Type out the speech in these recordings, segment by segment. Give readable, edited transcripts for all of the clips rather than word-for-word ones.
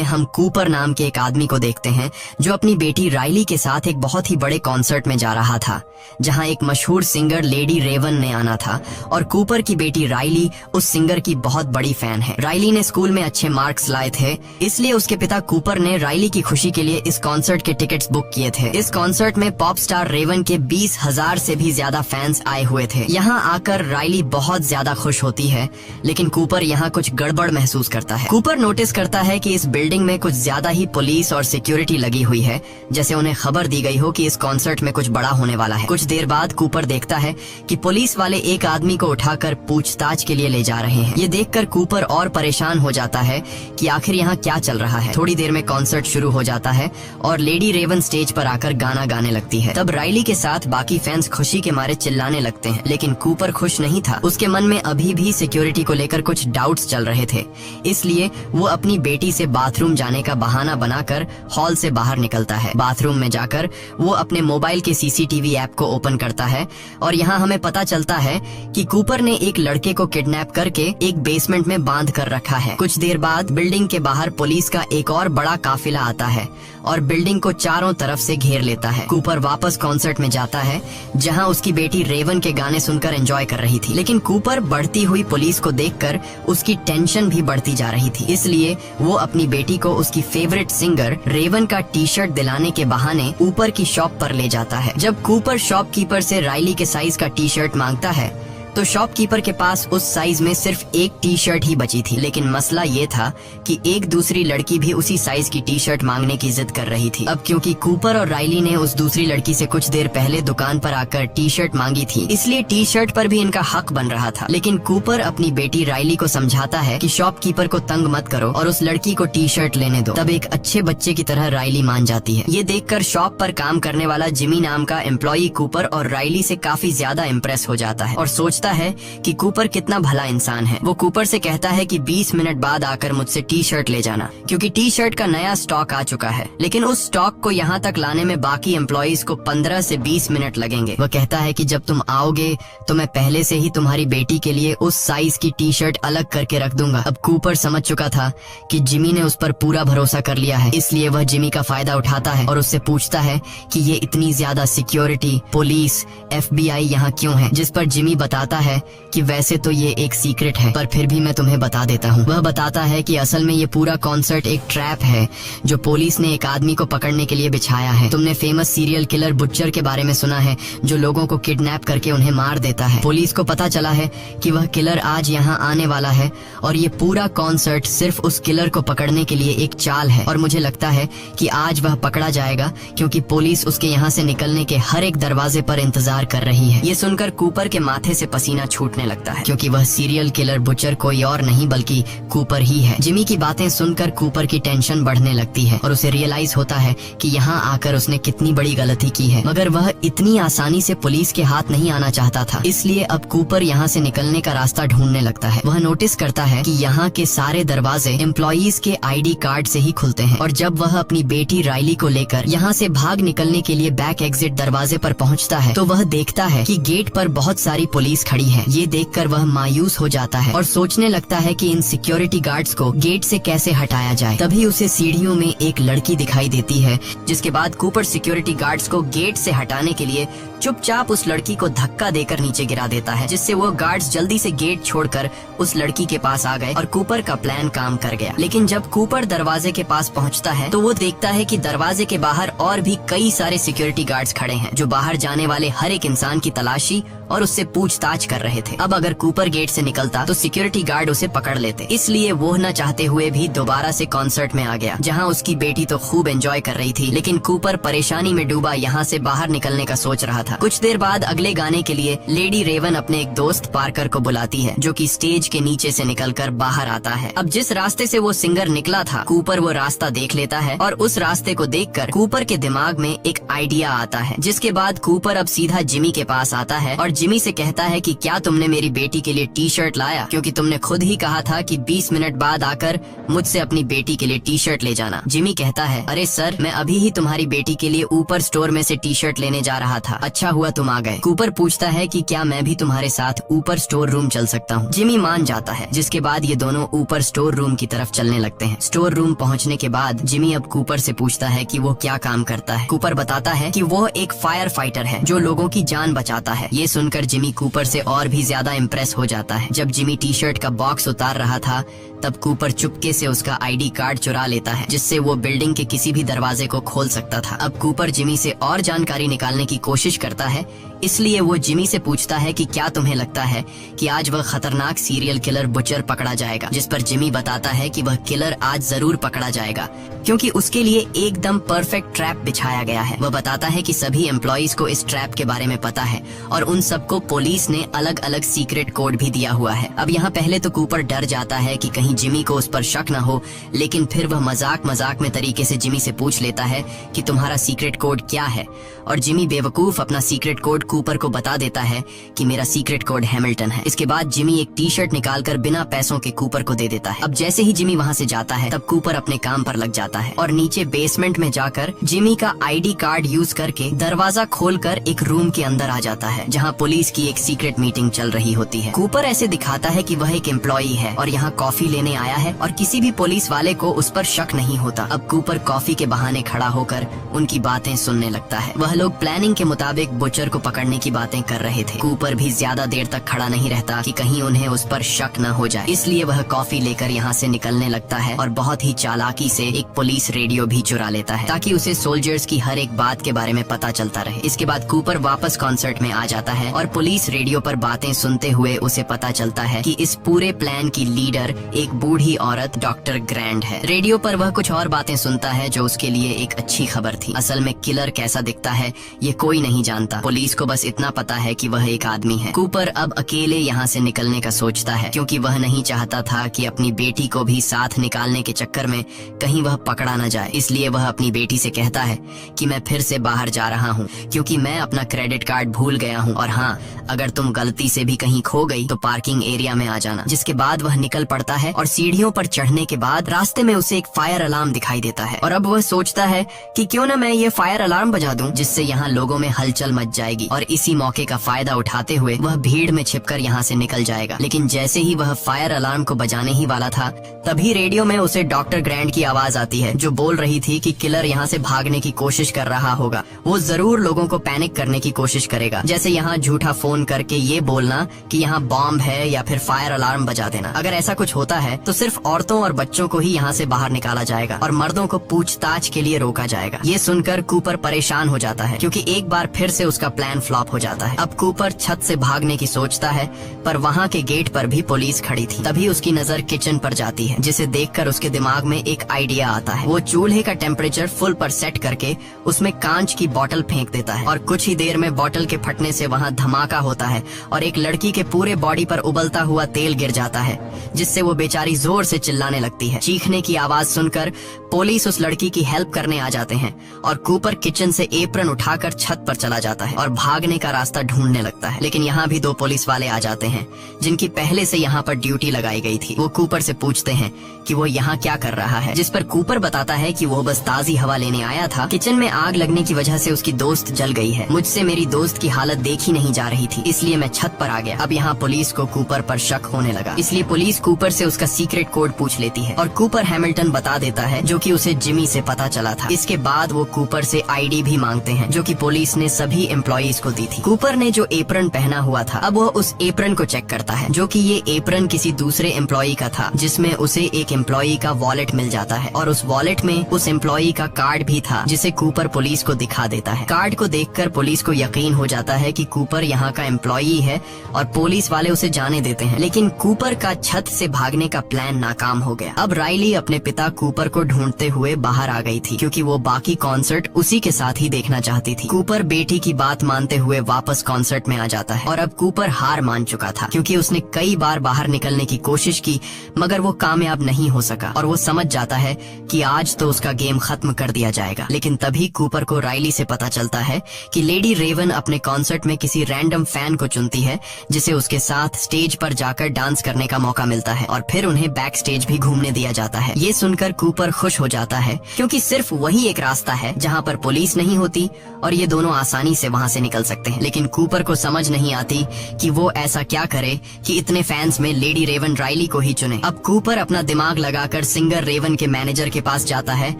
में हम कूपर नाम के एक आदमी को देखते हैं जो अपनी बेटी राइली के साथ एक बहुत ही बड़े कॉन्सर्ट में जा रहा था, जहां एक मशहूर सिंगर लेडी रेवन ने आना था और कूपर की बेटी राइली उस सिंगर की बहुत बड़ी फैन है। राइली ने स्कूल में अच्छे मार्क्स लाए थे, इसलिए उसके पिता कूपर ने राइली की खुशी के लिए इस कॉन्सर्ट के टिकट्स बुक किए थे। इस कॉन्सर्ट में पॉप स्टार रेवन के 20,000 से भी ज्यादा फैंस आए हुए थे। यहाँ आकर राइली बहुत ज्यादा खुश होती है, लेकिन कूपर यहाँ कुछ गड़बड़ महसूस करता है। कूपर नोटिस करता है कि इस बिल्डिंग में कुछ ज्यादा ही पुलिस और सिक्योरिटी लगी हुई है, जैसे उन्हें खबर दी गई हो कि इस कॉन्सर्ट में कुछ बड़ा होने वाला है। कुछ देर बाद कूपर देखता है कि पुलिस वाले एक आदमी को उठाकर पूछताछ के लिए ले जा रहे हैं। ये देखकर कूपर और परेशान हो जाता है कि आखिर यहाँ क्या चल रहा है। थोड़ी देर में कॉन्सर्ट शुरू हो जाता है और लेडी रेवन स्टेज पर आकर गाना गाने लगती है। तब राइली के साथ बाकी फैंस खुशी के मारे चिल्लाने लगते हैं, लेकिन कूपर खुश नहीं था। उसके मन में अभी भी सिक्योरिटी को लेकर कुछ डाउट्स चल रहे थे, इसलिए वो अपनी बेटी से बाथरूम जाने का बहाना बनाकर हॉल से बाहर निकलता है। बाथरूम में जाकर वो अपने मोबाइल के सीसीटीवी ऐप को ओपन करता है और यहाँ हमें पता चलता है कि कूपर ने एक लड़के को किडनैप करके एक बेसमेंट में बांध कर रखा है। कुछ देर बाद बिल्डिंग के बाहर पुलिस का एक और बड़ा काफिला आता है और बिल्डिंग को चारों तरफ से घेर लेता है। कूपर वापस कॉन्सर्ट में जाता है, जहाँ उसकी बेटी रेवन के गाने सुनकर एंजॉय कर रही थी, लेकिन कूपर बढ़ती हुई पुलिस को देखकर उसकी टेंशन भी बढ़ती जा रही थी। इसलिए वो अपनी बेटी को उसकी फेवरेट सिंगर रेवन का टी शर्ट दिलाने के बहाने ऊपर की शॉप पर ले जाता है। जब कूपर शॉपकीपर से राइली के साइज का टी शर्ट मांगता है तो शॉपकीपर के पास उस साइज में सिर्फ एक टी शर्ट ही बची थी, लेकिन मसला ये था कि एक दूसरी लड़की भी उसी साइज की टी शर्ट मांगने की जिद कर रही थी। अब क्योंकि कूपर और राइली ने उस दूसरी लड़की से कुछ देर पहले दुकान पर आकर टी शर्ट मांगी थी, इसलिए टी शर्ट पर भी इनका हक बन रहा था। लेकिन कूपर अपनी बेटी राइली को समझाता है कि शॉपकीपर को तंग मत करो और उस लड़की को टी शर्ट लेने दो। तब एक अच्छे बच्चे की तरह राइली मान जाती है। ये देखकर शॉप पर काम करने वाला जिमी नाम का एम्प्लॉई कूपर और राइली से काफी ज्यादा इम्प्रेस हो जाता है और सोचता है कि कूपर कितना भला इंसान है। वो कूपर से कहता है कि 20 मिनट बाद आकर मुझसे टी शर्ट ले जाना, क्योंकि टी शर्ट का नया स्टॉक आ चुका है। लेकिन उस स्टॉक को यहाँ तक लाने में बाकी एम्प्लॉइज को 15 से 20 मिनट लगेंगे। वह कहता है कि जब तुम आओगे तो मैं पहले से ही तुम्हारी बेटी के लिए उस साइज की टी शर्ट अलग करके रख दूंगा। अब कूपर समझ चुका था कि जिमी ने उस पर पूरा भरोसा कर लिया है, इसलिए वह जिमी का फायदा उठाता है और उससे पूछता है कि ये इतनी ज्यादा सिक्योरिटी, पुलिस, FBI यहाँ क्यों है, जिस पर जिमी बताता है कि वैसे तो ये एक सीक्रेट है, पर फिर भी मैं तुम्हें बता देता हूँ। वह बताता है कि असल में ये पूरा कॉन्सर्ट एक ट्रैप है जो पुलिस ने एक आदमी को पकड़ने के लिए बिछाया है। तुमने फेमस सीरियल किलर बुच्चर के बारे में सुना है, जो लोगों को किडनैप करके उन्हें मार देता है। पुलिस को पता चला है कि वह किलर आज यहाँ आने वाला है और ये पूरा कॉन्सर्ट सिर्फ उस किलर को पकड़ने के लिए एक चाल है, और मुझे लगता है कि आज वह पकड़ा जाएगा, क्योंकि पुलिस उसके यहाँ से निकलने के हर एक दरवाजे पर इंतजार कर रही है। ये सुनकर कूपर के माथे से पसीना छूटने लगता है, क्योंकि वह सीरियल किलर बुचर कोई और नहीं बल्कि कूपर ही है। जिमी की बातें सुनकर कूपर की टेंशन बढ़ने लगती है और उसे रियलाइज होता है कि यहाँ आकर उसने कितनी बड़ी गलती की है, मगर वह इतनी आसानी से पुलिस के हाथ नहीं आना चाहता था। इसलिए अब कूपर यहाँ से निकलने का रास्ता ढूंढने लगता है। वह नोटिस करता है कि यहाँ के सारे दरवाजे एम्प्लॉइज के ID कार्ड से ही खुलते हैं, और जब वह अपनी बेटी राइली को लेकर यहाँ से भाग निकलने के लिए बैक एग्जिट दरवाजे पर पहुँचता है तो वह देखता है कि गेट पर बहुत सारी पुलिस खड़ी है। ये देखकर वह मायूस हो जाता है और सोचने लगता है कि इन सिक्योरिटी गार्ड्स को गेट से कैसे हटाया जाए। तभी उसे सीढ़ियों में एक लड़की दिखाई देती है, जिसके बाद कूपर सिक्योरिटी गार्ड्स को गेट से हटाने के लिए चुपचाप उस लड़की को धक्का देकर नीचे गिरा देता है, जिससे वो गार्ड्स जल्दी से गेट छोड़कर उस लड़की के पास आ गए और कूपर का प्लान काम कर गया। लेकिन जब कूपर दरवाजे के पास पहुंचता है तो वो देखता है कि दरवाजे के बाहर और भी कई सारे सिक्योरिटी गार्ड्स खड़े हैं, जो बाहर जाने वाले हर एक इंसान की तलाशी और उससे पूछताछ कर रहे थे। अब अगर कूपर गेट से निकलता तो सिक्योरिटी गार्ड उसे पकड़ लेते, इसलिए वो न चाहते हुए भी दोबारा से कॉन्सर्ट में आ गया, जहाँ उसकी बेटी तो खूब एंजॉय कर रही थी, लेकिन कूपर परेशानी में डूबा यहाँ से बाहर निकलने का सोच रहा था। कुछ देर बाद अगले गाने के लिए लेडी रेवन अपने एक दोस्त पार्कर को बुलाती है, जो कि स्टेज के नीचे से निकलकर बाहर आता है। अब जिस रास्ते से वो सिंगर निकला था, कूपर वो रास्ता देख लेता है और उस रास्ते को देखकर कूपर के दिमाग में एक आइडिया आता है, जिसके बाद कूपर अब सीधा जिमी के पास आता है और जिमी से कहता है कि क्या तुमने मेरी बेटी के लिए टी शर्ट लाया, क्योंकि तुमने खुद ही कहा था कि 20 मिनट बाद आकर मुझसे अपनी बेटी के लिए टी शर्ट ले जाना। जिमी कहता है, अरे सर, मैं अभी ही तुम्हारी बेटी के लिए ऊपर स्टोर में से टी शर्ट लेने जा रहा था, अच्छा हुआ तुम आ गए। कूपर पूछता है कि क्या मैं भी तुम्हारे साथ ऊपर स्टोर रूम चल सकता हूँ। जिमी मान जाता है, जिसके बाद ये दोनों ऊपर स्टोर रूम की तरफ चलने लगते हैं। स्टोर रूम पहुँचने के बाद जिमी अब कूपर से पूछता है कि वो क्या काम करता है। कूपर बताता है कि वो एक फायर फाइटर है जो लोगों की जान बचाता है। ये सुनकर जिमी कूपर से और भी ज्यादा इम्प्रेस हो जाता है। जब जिमी टी शर्ट का बॉक्स उतार रहा था तब कूपर चुपके से उसका आईडी कार्ड चुरा लेता है, जिससे वो बिल्डिंग के किसी भी दरवाजे को खोल सकता था। अब कूपर जिमी से और जानकारी निकालने की कोशिश करता है, इसलिए वो जिमी से पूछता है कि क्या तुम्हें लगता है कि आज वह खतरनाक सीरियल किलर बुचर पकड़ा जाएगा। जिस पर जिमी बताता है कि वह किलर आज जरूर पकड़ा जाएगा, क्योंकि उसके लिए एकदम परफेक्ट ट्रैप बिछाया गया है। वह बताता है कि सभी एम्प्लॉइज को इस ट्रैप के बारे में पता है और उन सबको पुलिस ने अलग अलग सीक्रेट कोड भी दिया हुआ है। अब यहाँ पहले तो कूपर डर जाता है कि कहीं जिमी को उस पर शक न हो, लेकिन फिर वह मजाक में तरीके से जिमी से पूछ लेता है कि तुम्हारा सीक्रेट कोड क्या है, और जिमी बेवकूफ अपना सीक्रेट कोड कूपर को बता देता है कि मेरा सीक्रेट कोड हैमिल्टन है। इसके बाद जिमी एक टी शर्ट निकालकर बिना पैसों के कूपर को दे देता है। अब जैसे ही जिमी वहाँ से जाता है तब कूपर अपने काम पर लग जाता है और नीचे बेसमेंट में जाकर जिमी का आईडी कार्ड यूज करके दरवाजा खोलकर एक रूम के अंदर आ जाता है, जहाँ पुलिस की एक सीक्रेट मीटिंग चल रही होती है। कूपर ऐसे दिखाता है कि वह एक एम्प्लॉई है और यहाँ कॉफी लेने आया है और किसी भी पुलिस वाले को उस पर शक नहीं होता। अब कूपर कॉफी के बहाने खड़ा होकर उनकी बातें सुनने लगता है। वह लोग प्लानिंग के मुताबिक बुचर को पकड़ने की बातें कर रहे थे। कूपर भी ज्यादा देर तक खड़ा नहीं रहता कि कहीं उन्हें उस पर शक न हो जाए, इसलिए वह कॉफी लेकर यहाँ से निकलने लगता है और बहुत ही चालाकी से एक पुलिस रेडियो भी चुरा लेता है ताकि उसे सोल्जर्स की हर एक बात के बारे में पता चलता रहे। इसके बाद कूपर वापस कॉन्सर्ट में आ जाता है और पुलिस रेडियो पर बातें सुनते हुए उसे पता चलता है कि इस पूरे प्लान की लीडर एक बूढ़ी औरत डॉक्टर ग्रैंड है। रेडियो पर वह कुछ और बातें सुनता है जो उसके लिए एक अच्छी खबर थी। असल में किलर कैसा दिखता है ये कोई नहीं जानता, पुलिस को बस इतना पता है कि वह एक आदमी है। कूपर अब अकेले यहाँ से निकलने का सोचता है, क्योंकि वह नहीं चाहता था कि अपनी बेटी को भी साथ निकालने के चक्कर में कहीं वह पकड़ा न जाए। इसलिए वह अपनी बेटी से कहता है कि मैं फिर से बाहर जा रहा हूँ क्योंकि मैं अपना क्रेडिट कार्ड भूल गया हूँ, और हाँ, अगर तुम गलती से भी कहीं खो गई तो पार्किंग एरिया में आ जाना। जिसके बाद वह निकल पड़ता है और सीढ़ियों पर चढ़ने के बाद रास्ते में उसे एक फायर अलार्म दिखाई देता है और अब वह सोचता है कि क्यों न मैं ये फायर अलार्म बजा दूं, जिससे यहाँ लोगों में हलचल मच जाएगी, और इसी मौके का फायदा उठाते हुए वह भीड़ में छिपकर यहाँ से निकल जाएगा। लेकिन जैसे ही वह फायर अलार्म को बजाने ही वाला था तभी रेडियो में उसे डॉक्टर ग्रैंड की आवाज आती है, जो बोल रही थी कि किलर यहाँ से भागने की कोशिश कर रहा होगा। वो जरूर लोगों को पैनिक करने की कोशिश करेगा, जैसे यहाँ झूठा फोन करके ये बोलना कि यहाँ बॉम्ब है या फिर फायर अलार्म बजा देना। अगर ऐसा कुछ होता है तो सिर्फ औरतों और बच्चों को ही यहाँ से बाहर निकाला जाएगा और मर्दों को पूछताछ के लिए रोका जाएगा। ये सुनकर कूपर परेशान हो जाता है, क्योंकि एक बार फिर से उसका प्लान फ्लॉप हो जाता है। अब कूपर छत से भागने की सोचता है, पर वहाँ के गेट पर भी पुलिस खड़ी थी। तभी उसकी नजर किचन पर जाती है, जिसे देखकर उसके दिमाग में एक आइडिया आता है। वो चूल्हे का टेम्परेचर फुल पर सेट करके उसमें कांच की बोतल फेंक देता है और कुछ ही देर में बोतल के फटने से वहाँ धमाका होता है और एक लड़की के पूरे बॉडी पर उबलता हुआ तेल गिर जाता है, जिससे वो बेचारी जोर से चिल्लाने लगती है। चीखने की आवाज सुनकर पुलिस उस लड़की की हेल्प करने आ जाते हैं और कूपर किचन से एप्रन उठाकर छत पर चला जाता है और भागने का रास्ता ढूंढने लगता है। लेकिन यहाँ भी दो पुलिस वाले आ जाते हैं जिनकी पहले से यहाँ पर ड्यूटी लगाई गई थी। वो कूपर से पूछते हैं कि वो यहाँ क्या कर रहा है, जिस पर कूपर बताता है कि वो बस ताजी हवा लेने आया था। किचन में आग लगने की वजह से उसकी दोस्त जल गई है। मुझसे मेरी दोस्त की हालत देखी नहीं जा रही थी, इसलिए मैं छत पर आ गया। अब यहाँ पुलिस को कूपर पर शक होने लगा, इसलिए पुलिस कूपर से उसका सीक्रेट कोड पूछ लेती है और कूपर हैमिल्टन बता देता है, जो कि उसे जिमी से पता चला था। इसके बाद वो कूपर से आईडी भी मांगते हैं, जो कि पुलिस ने सभी एम्प्लॉइज को दी थी। कूपर ने जो एप्रन पहना हुआ था, अब वो उस एप्रन को चेक करता है, जो कि ये एप्रन किसी दूसरे एम्प्लॉई का था, जिसमें उसे एक एम्प्लॉई का वॉलेट मिल जाता है और उस वॉलेट में उस एम्प्लॉई का कार्ड भी था, जिसे कूपर पुलिस को दिखा देता है। कार्ड को देखकर पुलिस को यकीन हो जाता है कि कूपर यहाँ का एम्प्लॉई है और पुलिस वाले उसे जाने देते हैं। लेकिन कूपर का छत से भागने का प्लान नाकाम हो गया। अब राइली अपने पिता कूपर को ढूंढते हुए बाहर आ गई थी, क्योंकि वो बाकी कॉन्सर्ट उसी के साथ ही देखना चाहती थी। कूपर बेटी की बात मानते हुए वापस कॉन्सर्ट में आ जाता है और अब कूपर हार मान चुका था, क्योंकि उसने कई बार बाहर निकलने की कोशिश की मगर वो कामयाब नहीं हो सका और वो समझ जाता है कि आज तो उसका गेम खत्म कर दिया जाएगा। लेकिन तभी कूपर को राइली से पता चलता है कि लेडी रेवन अपने कॉन्सर्ट में किसी रैंडम फैन को चुनती है जिसे उसके साथ स्टेज पर जाकर डांस करने का मौका मिलता है और फिर उन्हें बैक स्टेज भी घूमने दिया जाता है। ये सुनकर कूपर खुश हो जाता है क्योंकि सिर्फ वही एक रास्ता है जहाँ पर पुलिस नहीं होती और ये दोनों आसानी से वहाँ से निकल सकते हैं। लेकिन कूपर को समझ नहीं आती कि वो ऐसा क्या करे कि इतने फैंस में लेडी रेवन राइली को ही चुने। अब कूपर अपना दिमाग लगाकर सिंगर रेवन के मैनेजर के पास जाता है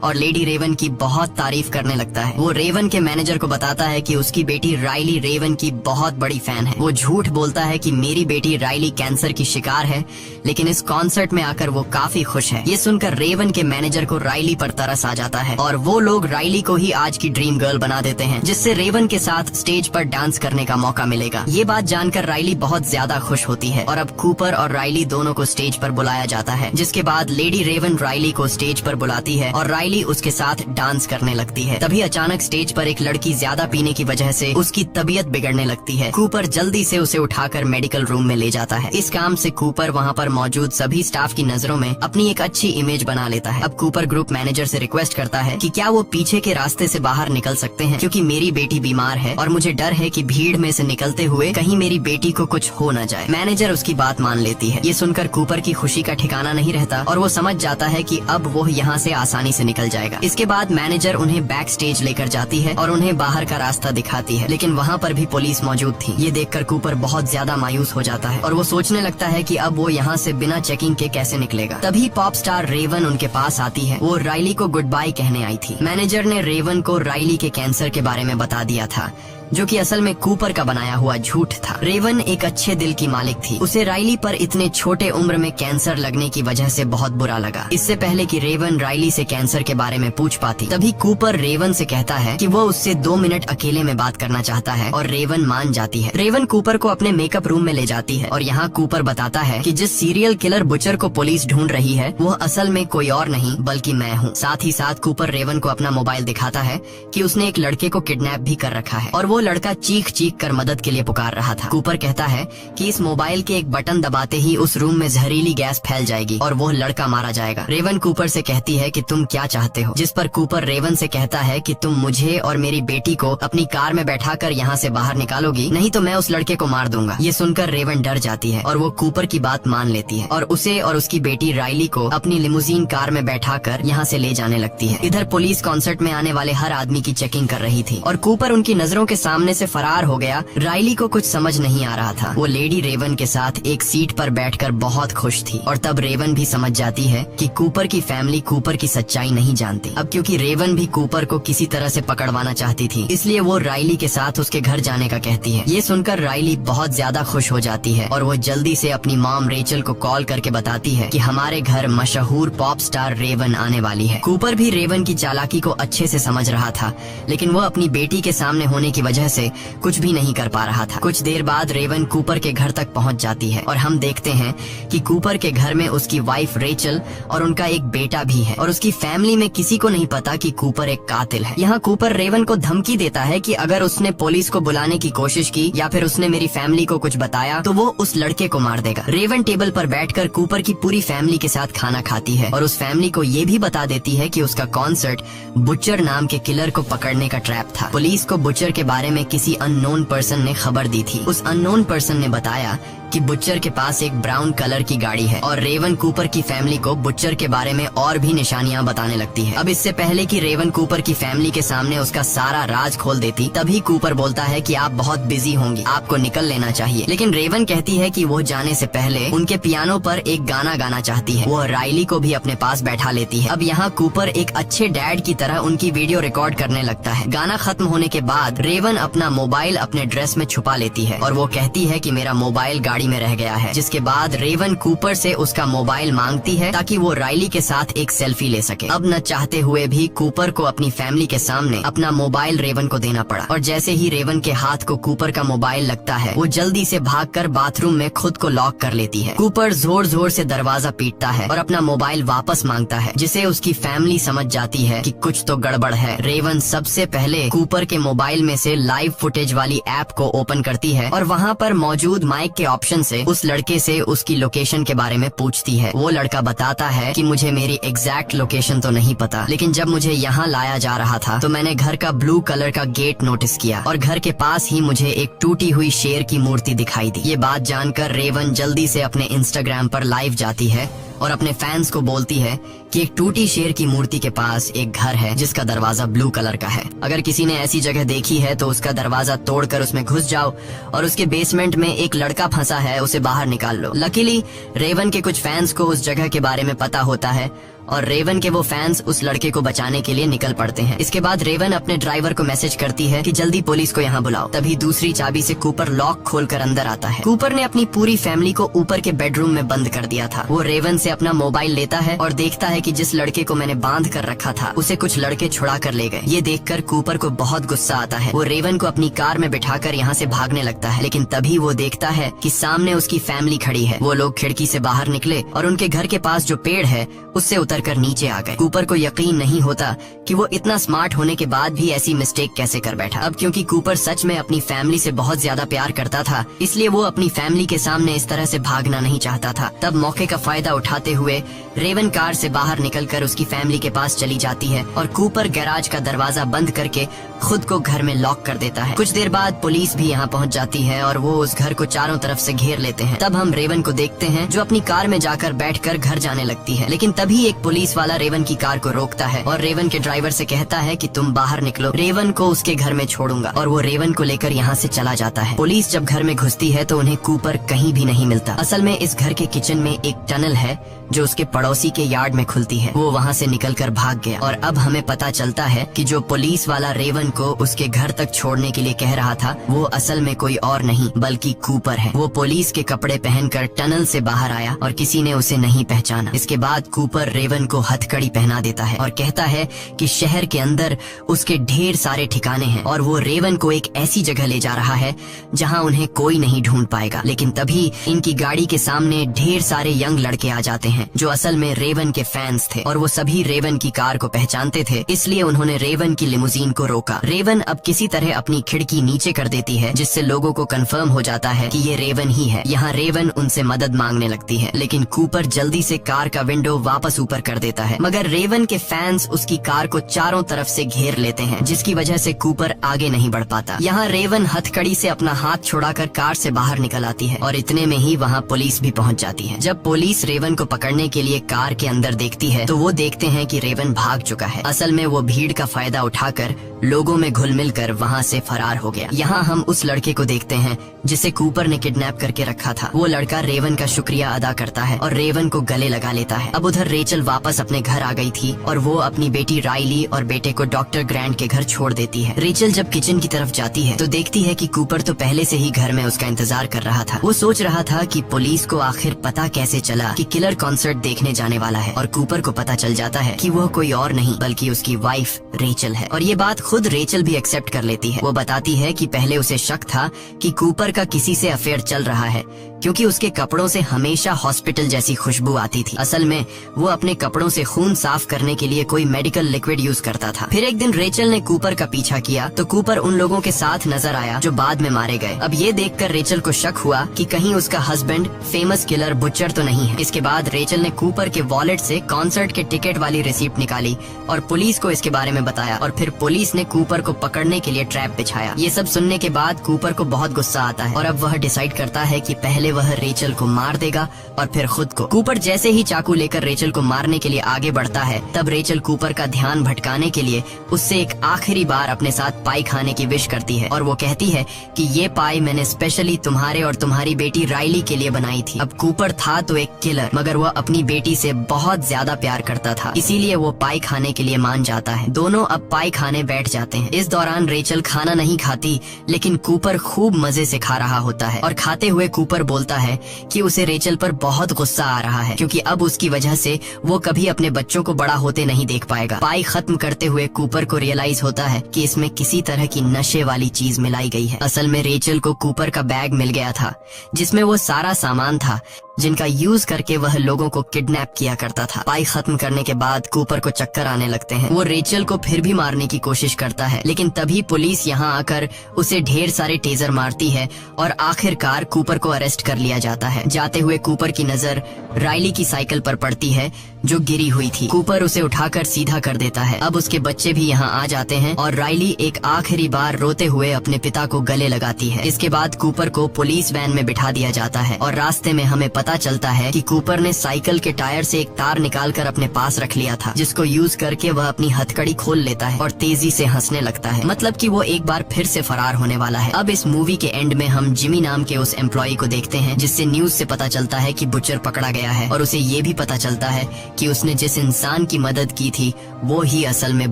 और लेडी रेवन की बहुत तारीफ करने लगता है। वो रेवन के मैनेजर को बताता है कि उसकी बेटी राइली रेवन की बहुत बड़ी फैन है। वो झूठ बोलता है कि मेरी बेटी राइली कैंसर की शिकार है, लेकिन इस कॉन्सर्ट में आकर वो काफी खुश है। ये सुनकर रेवन के मैनेजर को राइली पर तरस आ जाता है और वो लोग राइली को ही आज की ड्रीम गर्ल बना देते हैं, जिससे रेवन के साथ स्टेज पर डांस करने का मौका मिलेगा। ये बात जानकर राइली बहुत ज्यादा खुश होती है और अब कूपर और राइली दोनों को स्टेज पर बुलाया जाता है, जिसके बाद लेडी रेवन राइली को स्टेज पर बुलाती है और राइली उसके साथ डांस करने लगती है। तभी अचानक स्टेज पर एक लड़की ज्यादा पीने की वजह से उसकी तबीयत बिगड़ने लगती है। कूपर जल्दी से उसे उठाकर मेडिकल रूम में ले जाता है। इस काम से कूपर वहाँ पर मौजूद सभी स्टाफ की नजरों में अपनी एक अच्छी इमेज बना लेता है। अब कूपर ग्रुप मैनेजर से रिक्वेस्ट करता है कि क्या वो पीछे के रास्ते से बाहर निकल सकते हैं, क्योंकि मेरी बेटी बीमार है और मुझे डर है कि भीड़ में से निकलते हुए कहीं मेरी बेटी को कुछ हो न जाए। मैनेजर उसकी बात मान लेती है। ये सुनकर कूपर की खुशी का ठिकाना नहीं रहता और वो समझ जाता है कि अब वो यहाँ से आसानी से निकल जाएगा। इसके बाद मैनेजर उन्हें बैक स्टेज लेकर जाती है और उन्हें बाहर का रास्ता दिखाती है, लेकिन वहाँ पर भी पुलिस मौजूद थी। ये देखकर कूपर बहुत ज्यादा मायूस हो जाता है और वो सोचने लगता है कि अब वो यहाँ से बिना चेकिंग के कैसे निकलेगा। तभी पॉप स्टार रेवन उनके पास आती है। वो राइली को गुड बाय कहने आई थी। मैनेजर ने रेवन को राइली के कैंसर के बारे में बता दिया था, जो कि असल में कूपर का बनाया हुआ झूठ था। रेवन एक अच्छे दिल की मालिक थी। उसे राइली पर इतने छोटे उम्र में कैंसर लगने की वजह से बहुत बुरा लगा। इससे पहले कि रेवन राइली से कैंसर के बारे में पूछ पाती, तभी कूपर रेवन से कहता है कि वो उससे 2 मिनट अकेले में बात करना चाहता है और रेवन मान जाती है। रेवन कूपर को अपने मेकअप रूम में ले जाती है और यहाँ कूपर बताता है कि जिस सीरियल किलर बुचर को पुलिस ढूंढ रही है वो असल में कोई और नहीं बल्कि मैं हूँ। साथ ही साथ कूपर रेवन को अपना मोबाइल दिखाता है कि उसने एक लड़के को किडनैप भी कर रखा है और वो लड़का चीख चीख कर मदद के लिए पुकार रहा था। कूपर कहता है कि इस मोबाइल के एक बटन दबाते ही उस रूम में जहरीली गैस फैल जाएगी और वो लड़का मारा जाएगा। रेवन कूपर से कहती है कि तुम क्या चाहते हो, जिस पर कूपर रेवन से कहता है कि तुम मुझे और मेरी बेटी को अपनी कार में बैठाकर यहाँ से बाहर निकालोगी, नहीं तो मैं उस लड़के को मार दूंगा। ये सुनकर रेवन डर जाती है और वो कूपर की बात मान लेती है और उसे और उसकी बेटी राइली को अपनी लिमोजीन कार में बैठाकर यहाँ से ले जाने लगती है। इधर पुलिस कॉन्सर्ट में आने वाले हर आदमी की चेकिंग कर रही थी और कूपर उनकी नजरों के सामने से फरार हो गया। राइली को कुछ समझ नहीं आ रहा था। वो लेडी रेवन के साथ एक सीट पर बैठकर बहुत खुश थी और तब रेवन भी समझ जाती है कि कूपर की फैमिली कूपर की सच्चाई नहीं जानती। अब क्योंकि रेवन भी कूपर को किसी तरह से पकड़वाना चाहती थी, इसलिए वो राइली के साथ उसके घर जाने का कहती है। ये सुनकर राइली बहुत ज्यादा खुश हो जाती है और वो जल्दी से अपनी मॉम रेचल को कॉल करके बताती है कि हमारे घर मशहूर पॉप स्टार रेवन आने वाली है। कूपर भी रेवन की चालाकी को अच्छे से समझ रहा था, लेकिन वो अपनी बेटी के सामने होने की वजह से कुछ भी नहीं कर पा रहा था। कुछ देर बाद रेवन कूपर के घर तक पहुंच जाती है और हम देखते हैं कि कूपर के घर में उसकी वाइफ रेचल और उनका एक बेटा भी है और उसकी फैमिली में किसी को नहीं पता कि कूपर एक कातिल है। यहाँ कूपर रेवन को धमकी देता है कि अगर उसने पुलिस को बुलाने की कोशिश की या फिर उसने मेरी फैमिली को कुछ बताया तो वो उस लड़के को मार देगा। रेवन टेबल पर बैठकर कूपर की पूरी फैमिली के साथ खाना खाती है और उस फैमिली को ये भी बता देती है कि उसका कॉन्सर्ट बुचर नाम के किलर को पकड़ने का ट्रैप था। पुलिस को बुचर के बारे में किसी अननोन पर्सन ने खबर दी थी। उस अननोन पर्सन ने बताया कि बुचर के पास एक ब्राउन कलर की गाड़ी है और रेवन कूपर की फैमिली को बुचर के बारे में और भी निशानियां बताने लगती है। अब इससे पहले कि रेवन कूपर की फैमिली के सामने उसका सारा राज खोल देती, तभी कूपर बोलता है कि आप बहुत बिजी होंगी, आपको निकल लेना चाहिए। लेकिन रेवन कहती है कि वो जाने से पहले उनके पियानो पर एक गाना गाना चाहती है। वो राइली को भी अपने पास बैठा लेती है। अब यहाँ कूपर एक अच्छे डैड की तरह उनकी वीडियो रिकॉर्ड करने लगता है। गाना खत्म होने के बाद रेवन अपना मोबाइल अपने ड्रेस में छुपा लेती है और वो कहती है कि मेरा मोबाइल गाड़ी में रह गया है, जिसके बाद रेवन कूपर से उसका मोबाइल मांगती है ताकि वो राइली के साथ एक सेल्फी ले सके। अब न चाहते हुए भी कूपर को अपनी फैमिली के सामने अपना मोबाइल रेवन को देना पड़ा और जैसे ही रेवन के हाथ को कूपर का मोबाइल लगता है वो जल्दी से भागकर बाथरूम में खुद को लॉक कर लेती है। कूपर जोर जोर से दरवाजा पीटता है और अपना मोबाइल वापस मांगता है, जिसे उसकी फैमिली समझ जाती है कि कुछ तो गड़बड़ है। रेवन सबसे पहले कूपर के मोबाइल में से लाइव फुटेज वाली ऐप को ओपन करती है और वहाँ पर मौजूद माइक के ऑप्शन से उस लड़के से उसकी लोकेशन के बारे में पूछती है। वो लड़का बताता है कि मुझे मेरी एग्जैक्ट लोकेशन तो नहीं पता, लेकिन जब मुझे यहाँ लाया जा रहा था तो मैंने घर का ब्लू कलर का गेट नोटिस किया और घर के पास ही मुझे एक टूटी हुई शेर की मूर्ति दिखाई दी। ये बात जानकर रेवन जल्दी से अपने इंस्टाग्राम पर लाइव जाती है और अपने फैंस को बोलती है कि एक टूटी शेर की मूर्ति के पास एक घर है जिसका दरवाजा ब्लू कलर का है। अगर किसी ने ऐसी जगह देखी है तो उसका दरवाजा तोड़कर उसमें घुस जाओ और उसके बेसमेंट में एक लड़का फंसा है, उसे बाहर निकाल लो। लकीली रेवन के कुछ फैंस को उस जगह के बारे में पता होता है और रेवन के वो फैंस उस लड़के को बचाने के लिए निकल पड़ते हैं। इसके बाद रेवन अपने ड्राइवर को मैसेज करती है कि जल्दी पुलिस को यहाँ बुलाओ। तभी दूसरी चाबी से कूपर लॉक खोलकर अंदर आता है। कूपर ने अपनी पूरी फैमिली को ऊपर के बेडरूम में बंद कर दिया था। वो रेवन से अपना मोबाइल लेता है और देखता है कि जिस लड़के को मैंने बांध कर रखा था उसे कुछ लड़के छुड़ा कर ले गए। ये देखकर कूपर को बहुत गुस्सा आता है। वो रेवन को अपनी कार में बिठाकर यहाँ से भागने लगता है, लेकिन तभी वो देखता है कि सामने उसकी फैमिली खड़ी है। वो लोग खिड़की से बाहर निकले और उनके घर के पास जो पेड़ है उससे उतरकर नीचे आ गए। कूपर को यकीन नहीं होता कि वो इतना स्मार्ट होने के बाद भी ऐसी मिस्टेक कैसे कर बैठा। अब क्योंकि कूपर सच में अपनी फैमिली से बहुत ज्यादा प्यार करता था, इसलिए वो अपनी फैमिली के सामने इस तरह से भागना नहीं चाहता था। तब मौके का फायदा उठाते हुए रेवन कार से बाहर निकलकर उसकी फैमिली के पास चली जाती है और कूपर गैराज का दरवाजा बंद करके खुद को घर में लॉक कर देता है। कुछ देर बाद पुलिस भी यहाँ पहुँच जाती है और वो उस घर को चारों तरफ से घेर लेते हैं। तब हम रेवन को देखते हैं जो अपनी कार में जाकर बैठकर घर जाने लगती है, लेकिन तभी एक पुलिस वाला रेवन की कार को रोकता है और रेवन के ड्राइवर से कहता है कि तुम बाहर निकलो, रेवन को उसके घर में छोड़ूंगा। और वो रेवन को लेकर यहाँ से चला जाता है। पुलिस जब घर में घुसती है तो उन्हें कूपर कहीं भी नहीं मिलता। असल में इस घर के किचन में एक टनल है जो उसके पड़ोसी के यार्ड में खुलती है। वो वहाँ से निकलकर भाग गया और अब हमें पता चलता है कि जो पुलिस वाला रेवन को उसके घर तक छोड़ने के लिए कह रहा था वो असल में कोई और नहीं बल्कि कूपर है। वो पुलिस के कपड़े पहनकर टनल से बाहर आया और किसी ने उसे नहीं पहचाना। इसके बाद कूपर रेवन को हथकड़ी पहना देता है और कहता है कि शहर के अंदर उसके ढेर सारे ठिकाने हैं और वो रेवन को एक ऐसी जगह ले जा रहा है जहाँ उन्हें कोई नहीं ढूंढ पाएगा। लेकिन तभी इनकी गाड़ी के सामने ढेर सारे यंग लड़के आ जाते हैं जो असल में रेवन के फैंस थे और वो सभी रेवन की कार को पहचानते थे, इसलिए उन्होंने रेवन की लिमुजीन को रोका। रेवन अब किसी तरह अपनी खिड़की नीचे कर देती है जिससे लोगों को कंफर्म हो जाता है कि ये रेवन ही है। यहाँ रेवन उनसे मदद मांगने लगती है, लेकिन कूपर जल्दी से कार का विंडो वापस ऊपर कर देता है। मगर रेवन के फैंस उसकी कार को चारों तरफ से घेर लेते हैं जिसकी वजह से कूपर आगे नहीं बढ़ पाता। यहाँ रेवन हथकड़ी से अपना हाथ छुड़ाकर कार से बाहर निकल आती है और इतने में ही वहाँ पुलिस भी पहुँच जाती है। जब पुलिस रेवन को पकड़ने के लिए कार के अंदर देखती है तो वो देखते हैं कि रेवन भाग चुका है। असल में वो भीड़ का फायदा उठाकर लोगों में घुल मिल कर वहाँ से फरार हो गया। यहाँ हम उस लड़के को देखते हैं जिसे कूपर ने किडनैप करके रखा था। वो लड़का रेवन का शुक्रिया अदा करता है और रेवन को गले लगा लेता है। अब उधर रेचल वापस अपने घर आ गई थी और वो अपनी बेटी राइली और बेटे को डॉक्टर ग्रैंट के घर छोड़ देती है। रेचल जब किचन की तरफ जाती है तो देखती है कि कूपर तो पहले से ही घर में उसका इंतजार कर रहा था। वो सोच रहा था कि पुलिस को आखिर पता कैसे चला कि किलर कॉन्सर्ट देखने जाने वाला है और कूपर को पता चल जाता है कि वह कोई और नहीं बल्कि उसकी वाइफ रेचल है। और ये बात खुद रेचल भी एक्सेप्ट कर लेती है। वो बताती है कि पहले उसे शक था कि कूपर का किसी से अफेयर चल रहा है क्योंकि उसके कपड़ों से हमेशा हॉस्पिटल जैसी खुशबू आती थी। असल में वो अपने कपड़ों से खून साफ करने के लिए कोई मेडिकल लिक्विड यूज करता था। फिर एक दिन रेचल ने कूपर का पीछा किया तो कूपर उन लोगों के साथ नजर आया जो बाद में मारे गए। अब ये देखकर रेचल को शक हुआ कि कहीं उसका हस्बैंड फेमस किलर बुचर तो नहीं है। इसके बाद रेचल ने कूपर के वॉलेट से कॉन्सर्ट के टिकट वाली रिसीप्ट निकाली और पुलिस को इसके बारे में बताया और फिर पुलिस ने कूपर को पकड़ने के लिए ट्रैप बिछाया। ये सब सुनने के बाद कूपर को बहुत गुस्सा आता है और अब वह डिसाइड करता है कि पहले वह रेचल को मार देगा और फिर खुद को। कूपर जैसे ही चाकू लेकर रेचल को मारने के लिए आगे बढ़ता है तब रेचल कूपर का ध्यान भटकाने के लिए उससे एक आखिरी बार अपने साथ पाई खाने की विश करती है और वो कहती है कि ये पाई मैंने स्पेशली तुम्हारे और तुम्हारी बेटी राइली के लिए बनाई थी। अब कूपर था तो एक किलर, मगर वह अपनी बेटी से बहुत ज्यादा प्यार करता था, इसीलिए वो पाई खाने के लिए मान जाता है। दोनों अब पाई खाने बैठ जाते हैं। इस दौरान रेचल खाना नहीं खाती लेकिन कूपर खूब मजे से खा रहा होता है और खाते हुए कूपर बोलता है कि उसे रेचल पर बहुत गुस्सा आ रहा है क्योंकि अब उसकी वजह से वो कभी अपने बच्चों को बड़ा होते नहीं देख पाएगा। पाई खत्म करते हुए कूपर को रियलाइज होता है कि इसमें किसी तरह की नशे वाली चीज मिलाई गई है। असल में रेचल को कूपर का बैग मिल गया था जिसमें वो सारा सामान था जिनका यूज करके वह लोगों को किडनैप किया करता था। पाई खत्म करने के बाद कूपर को चक्कर आने लगते हैं। वो रेचल को फिर भी मारने की कोशिश करता है, लेकिन तभी पुलिस यहाँ आकर उसे ढेर सारे टेजर मारती है और आखिरकार कूपर को अरेस्ट कर लिया जाता है। जाते हुए कूपर की नजर राइली की साइकिल पर पड़ती है जो गिरी हुई थी। कूपर उसे उठाकर सीधा कर देता है। अब उसके बच्चे भी यहाँ आ जाते हैं और राइली एक आखिरी बार रोते हुए अपने पिता को गले लगाती है। इसके बाद कूपर को पुलिस वैन में बिठा दिया जाता है और रास्ते में हमें पता चलता है कि कूपर ने साइकिल के टायर से एक तार निकालकर अपने पास रख लिया था, जिसको यूज करके वह अपनी हथकड़ी खोल लेता है और तेजी से हंसने लगता है। मतलब कि वो एक बार फिर से फरार होने वाला है। अब इस मूवी के एंड में हम जिमी नाम के उस एम्प्लॉय को देखते हैं, जिससे न्यूज से पता चलता है कि बुचर पकड़ा गया है और उसे ये भी पता चलता है कि उसने जिस इंसान की मदद की थी वो ही असल में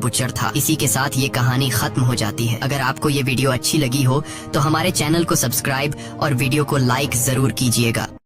बुचर था। इसी के साथ ये कहानी खत्म हो जाती है। अगर आपको ये वीडियो अच्छी लगी हो तो हमारे चैनल को सब्सक्राइब और वीडियो को लाइक जरूर कीजिएगा।